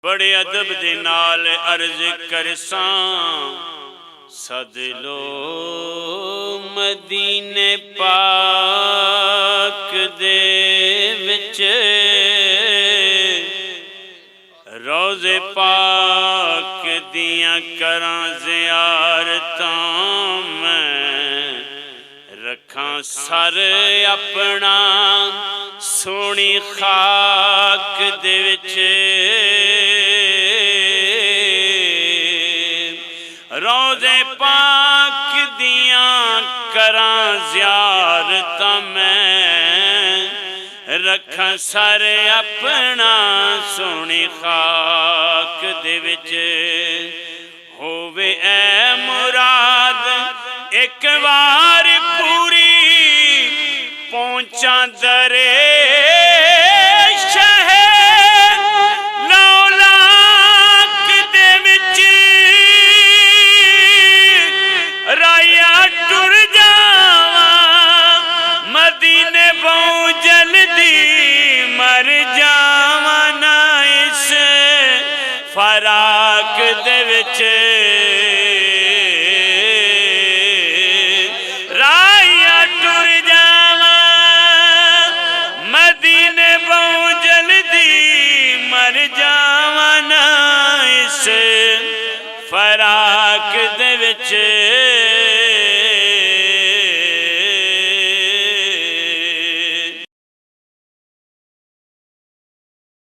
بڑے ادب دے نال عرض کرساں سد لو مدینے پاک دے وچ روز پاک دیاں کراں زیارتاں میں رکھاں سر اپنا سونی خاک دے وچ روزے پاک دیاں کراں زیارتاں میں رکھاں سر اپنا سونی خاک دے وچ ہووے اے مراد ایک بار پوری پہنچاں درے فراق دے وچ رایا ٹر جاواں مدینے بہوں جلدی مر جاواں نا اس فراق دے وچ